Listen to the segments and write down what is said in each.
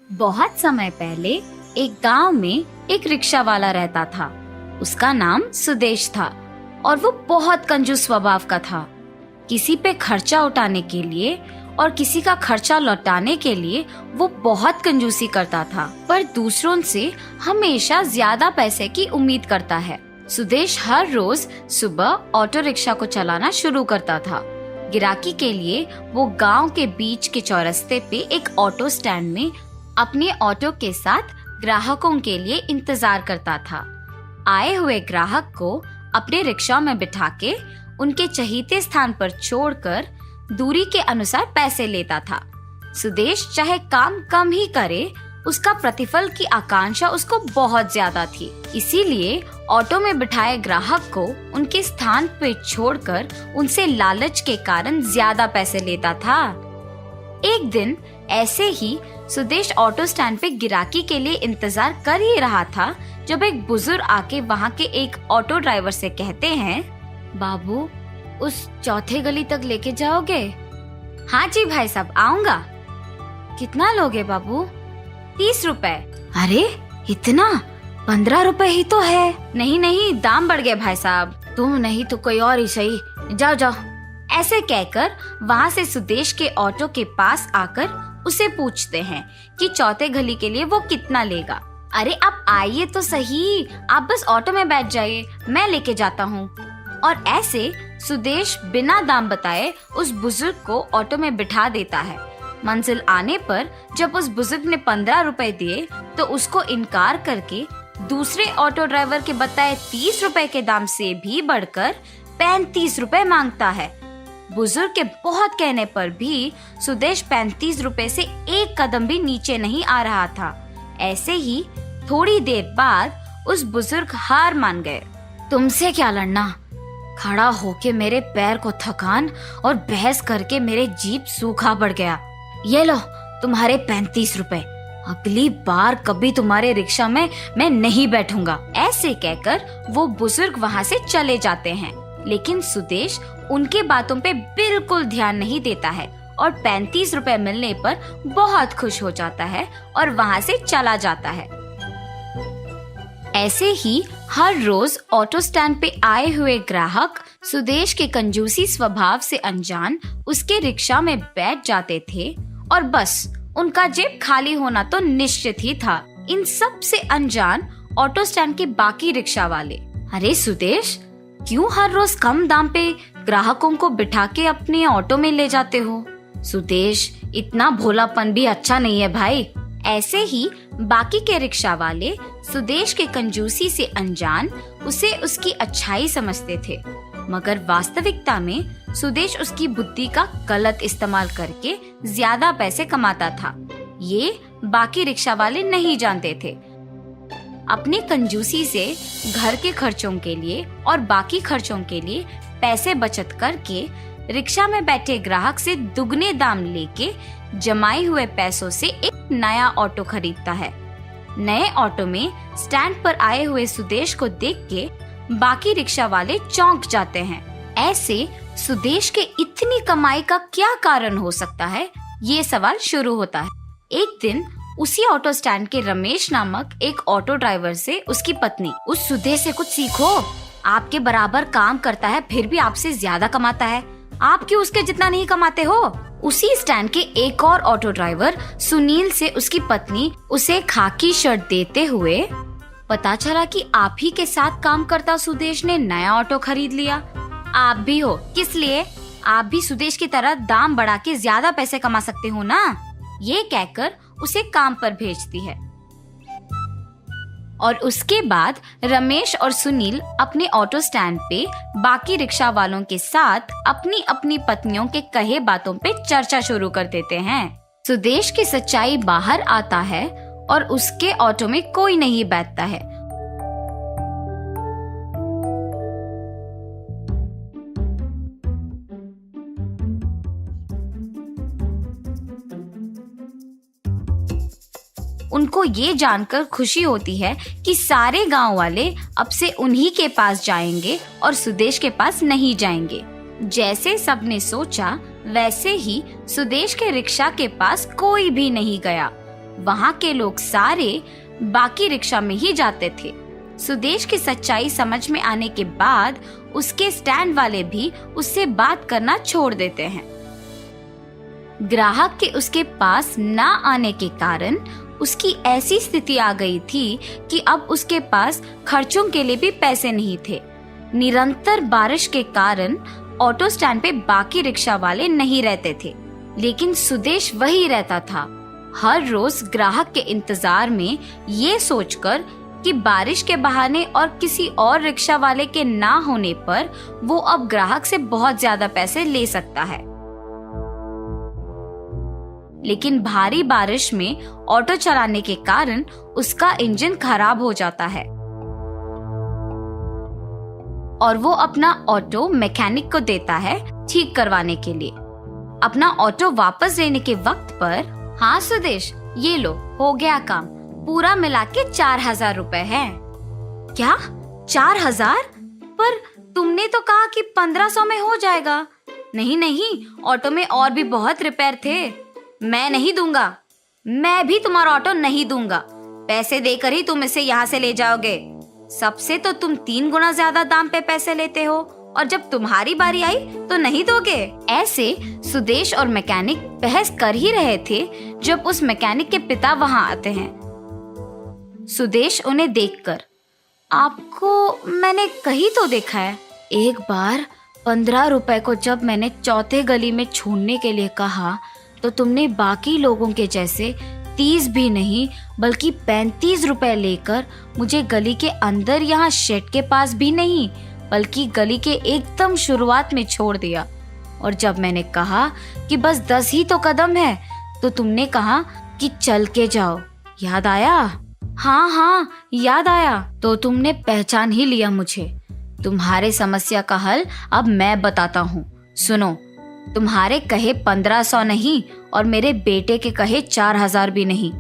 बहुत समय पहले एक गांव में एक रिक्शा वाला रहता था। उसका नाम सुदेश था और वो बहुत कंजूस स्वभाव का था। किसी पे खर्चा उठाने के लिए और किसी का खर्चा लौटाने के लिए वो बहुत कंजूसी करता था, पर दूसरों से हमेशा ज्यादा पैसे की उम्मीद करता है। सुदेश हर रोज सुबह ऑटो रिक्शा को चलाना शुरू करता था। गिराकी के लिए वो गांव के बीच के चौरस्ते पे एक ऑटो स्टैंड में अपने ऑटो के साथ ग्राहकों के लिए इंतजार करता था। आए हुए ग्राहक को अपने रिक्शा में बिठा के उनके चहीते स्थान पर छोड़कर दूरी के अनुसार पैसे लेता था। सुदेश चाहे काम कम ही करे, उसका प्रतिफल की आकांक्षा उसको बहुत ज्यादा थी। इसीलिए ऑटो में बिठाए ग्राहक को उनके स्थान पे छोड़कर उनसे लालच के कारण ज्यादा पैसे लेता था। एक दिन ऐसे ही सुदेश ऑटो स्टैंड पे गिराकी के लिए इंतजार कर ही रहा था, जब एक बुजुर्ग आके वहाँ के एक ऑटो ड्राइवर से कहते हैं, बाबू उस चौथे गली तक लेके जाओगे? हाँ जी भाई साहब, आऊंगा। कितना लोगे बाबू? 30 रुपए। अरे इतना? 15 रुपए ही तो है। नहीं नहीं, दाम बढ़ गए भाई साहब। तुम नहीं तो कोई और ही सही, जाओ जाओ। ऐसे कहकर वहाँ से सुदेश के ऑटो के पास आकर उसे पूछते हैं कि चौथे गली के लिए वो कितना लेगा। अरे आप आइए तो सही, आप बस ऑटो में बैठ जाइए, मैं लेके जाता हूँ। और ऐसे सुदेश बिना दाम बताए उस बुजुर्ग को ऑटो में बिठा देता है। मंजिल आने पर जब उस बुजुर्ग ने 15 रुपए दिए तो उसको इनकार करके दूसरे ऑटो ड्राइवर के बताए 30 रुपए के दाम से भी बढ़कर 35 रुपए मांगता है। बुजुर्ग के बहुत कहने पर भी सुदेश 35 रुपए से एक कदम भी नीचे नहीं आ रहा था। ऐसे ही थोड़ी देर बाद उस बुजुर्ग हार मान गए। तुमसे क्या लड़ना? खड़ा होके मेरे पैर को थकान और बहस करके मेरे जीभ सूखा पड़ गया। ये लो तुम्हारे 35 रुपए। अगली बार कभी तुम्हारे रिक्शा में मैं नहीं बैठूंगा। ऐसे कहकर वो बुजुर्ग वहाँ से चले जाते हैं, लेकिन सुदेश उनके बातों पे बिल्कुल ध्यान नहीं देता है और 35 रुपए मिलने पर बहुत खुश हो जाता है और वहाँ से चला जाता है। ऐसे ही हर रोज ऑटो स्टैंड पे आए हुए ग्राहक सुदेश के कंजूसी स्वभाव से अनजान उसके रिक्शा में बैठ जाते थे और बस उनका जेब खाली होना तो निश्चित ही था। इन सब से अनजान ऑटो स्टैंड के बाकी रिक्शा वाले, अरे सुदेश, क्यों हर रोज कम दाम पे ग्राहकों को बिठा के अपने ऑटो में ले जाते हो? सुदेश, इतना भोलापन भी अच्छा नहीं है भाई। ऐसे ही बाकी के रिक्शा वाले सुदेश के कंजूसी से अनजान उसे उसकी अच्छाई समझते थे, मगर वास्तविकता में सुदेश उसकी बुद्धि का गलत इस्तेमाल करके ज्यादा पैसे कमाता था। ये बाकी रिक्शा वाले नहीं जानते थे। अपनी कंजूसी से घर के खर्चों के लिए और बाकी खर्चों के लिए पैसे बचत करके रिक्शा में बैठे ग्राहक से दुगने दाम लेके जमाए हुए पैसों से एक नया ऑटो खरीदता है। नए ऑटो में स्टैंड पर आए हुए सुदेश को देख के बाकी रिक्शा वाले चौंक जाते हैं। ऐसे सुदेश के इतनी कमाई का क्या कारण हो सकता है, ये सवाल शुरू होता है। एक दिन उसी ऑटो स्टैंड के रमेश नामक एक ऑटो ड्राइवर से उसकी पत्नी, उस सुदेश से कुछ सीखो, आपके बराबर काम करता है फिर भी आपसे ज्यादा कमाता है, आप क्यों उसके जितना नहीं कमाते हो? उसी स्टैंड के एक और ऑटो ड्राइवर सुनील से उसकी पत्नी उसे खाकी शर्ट देते हुए, पता चला कि आप ही के साथ काम करता सुदेश ने नया ऑटो खरीद लिया। आप भी हो, किस लिए? आप भी सुदेश की तरह दाम बढ़ा के ज्यादा पैसे कमा सकते हो ना? ये कहकर उसे काम पर भेजती है। और उसके बाद रमेश और सुनील अपने ऑटो स्टैंड पे बाकी रिक्शा वालों के साथ अपनी अपनी पत्नियों के कहे बातों पे चर्चा शुरू कर देते हैं। सुदेश की सच्चाई बाहर आता है और उसके ऑटो में कोई नहीं बैठता है। उनको ये जानकर खुशी होती है कि सारे गांव वाले अब से उन्हीं के पास जाएंगे और सुदेश के पास नहीं जाएंगे। जैसे सबने सोचा वैसे ही सुदेश के रिक्शा के पास कोई भी नहीं गया। वहाँ के लोग सारे बाकी रिक्शा में ही जाते थे। सुदेश की सच्चाई समझ में आने के बाद उसके स्टैंड वाले भी उससे बात करना छोड़ देते हैं। ग्राहक के उसके पास ना आने के कारण उसकी ऐसी स्थिति आ गई थी कि अब उसके पास खर्चों के लिए भी पैसे नहीं थे। निरंतर बारिश के कारण ऑटो स्टैंड पे बाकी रिक्शा वाले नहीं रहते थे, लेकिन सुदेश वही रहता था। हर रोज ग्राहक के इंतजार में ये सोचकर कि बारिश के बहाने और किसी और रिक्शा वाले के ना होने पर वो अब ग्राहक से बहुत ज्यादा पैसे ले सकता है। लेकिन भारी बारिश में ऑटो चलाने के कारण उसका इंजन खराब हो जाता है और वो अपना ऑटो मैकेनिक को देता है ठीक करवाने के लिए। अपना ऑटो वापस लेने के वक्त पर, हाँ सुदेश, ये लो, हो गया काम, पूरा मिला के 4,000 रुपए है। क्या 4,000? पर तुमने तो कहा कि 1,500 में हो जाएगा। नहीं नहीं, ऑटो में और भी बहुत रिपेयर थे। मैं नहीं दूंगा, मैं भी तुम्हारा ऑटो नहीं दूंगा। पैसे देकर ही तुम इसे यहाँ से ले जाओगे। सबसे तो तुम 3 गुना ज्यादा दाम पे पैसे लेते हो, और जब तुम्हारी बारी आई तो नहीं दोगे। ऐसे सुदेश और मैकेनिक बहस कर ही रहे थे जब उस मैकेनिक के पिता वहां आते हैं। सुदेश उन्हें देखकर, आपको मैंने कहीं तो देखा है। एक बार 15 रुपए को जब मैंने चौथे गली में छोड़ने के लिए कहा तो तुमने बाकी लोगों के जैसे 30 भी नहीं बल्कि 35 रुपए लेकर मुझे गली के अंदर, यहाँ शेड के पास भी नहीं बल्कि गली के एकदम शुरुआत में छोड़ दिया। और जब मैंने कहा कि बस 10 ही तो कदम है तो तुमने कहा कि चल के जाओ। याद आया? हाँ हाँ याद आया। तो तुमने पहचान ही लिया मुझे। तुम्हारे समस्या का हल अब मैं बताता हूँ। सुनो, तुम्हारे कहे 1,500 नहीं और मेरे बेटे के कहे 4,000 भी नहीं।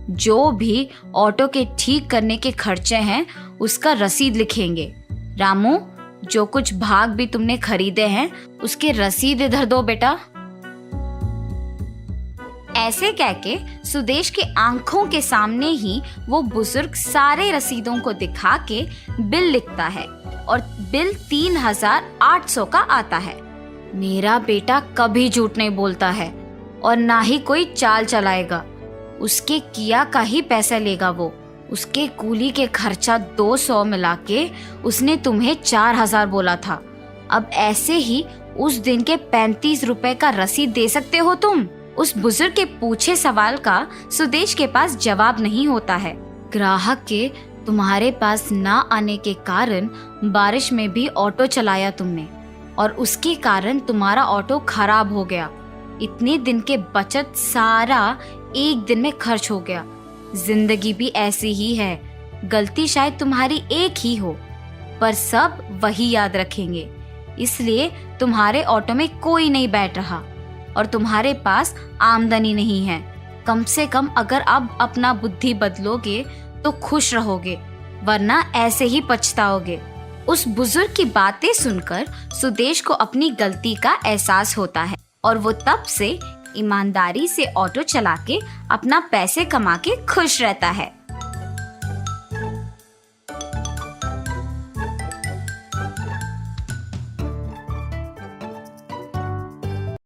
जो भी ऑटो के ठीक करने के खर्चे हैं उसका रसीद लिखेंगे। रामू, जो कुछ भाग भी तुमने खरीदे हैं उसके रसीद इधर दो बेटा। ऐसे कह के सुदेश के आंखों के सामने ही वो बुजुर्ग सारे रसीदों को दिखा के बिल लिखता है और बिल 3,800 का आता है। मेरा बेटा कभी झूठ नहीं बोलता है और ना ही कोई चाल चलाएगा। उसके किया का ही पैसा लेगा वो। उसके कूली के खर्चा 200 मिला के उसने तुम्हें 4,000 बोला था। अब ऐसे ही उस दिन के 35 रुपए का रसीद दे सकते हो तुम? उस बुजुर्ग के पूछे सवाल का सुदेश के पास जवाब नहीं होता है। ग्राहक के तुम्हारे पास ना आने के कारण बारिश में भी ऑटो चलाया तुमने और उसके कारण तुम्हारा ऑटो खराब हो गया। इतने दिन के बचत सारा एक दिन में खर्च हो गया। जिंदगी भी ऐसी ही है, गलती शायद तुम्हारी एक ही हो पर सब वही याद रखेंगे। इसलिए तुम्हारे ऑटो में कोई नहीं बैठ रहा और तुम्हारे पास आमदनी नहीं है। कम से कम अगर अब अपना बुद्धि बदलोगे तो खुश रहोगे, वरना ऐसे ही पछताओगे। उस बुजुर्ग की बातें सुनकर सुदेश को अपनी गलती का एहसास होता है और वो तब से ईमानदारी से ऑटो चला के अपना पैसे कमा के खुश रहता है।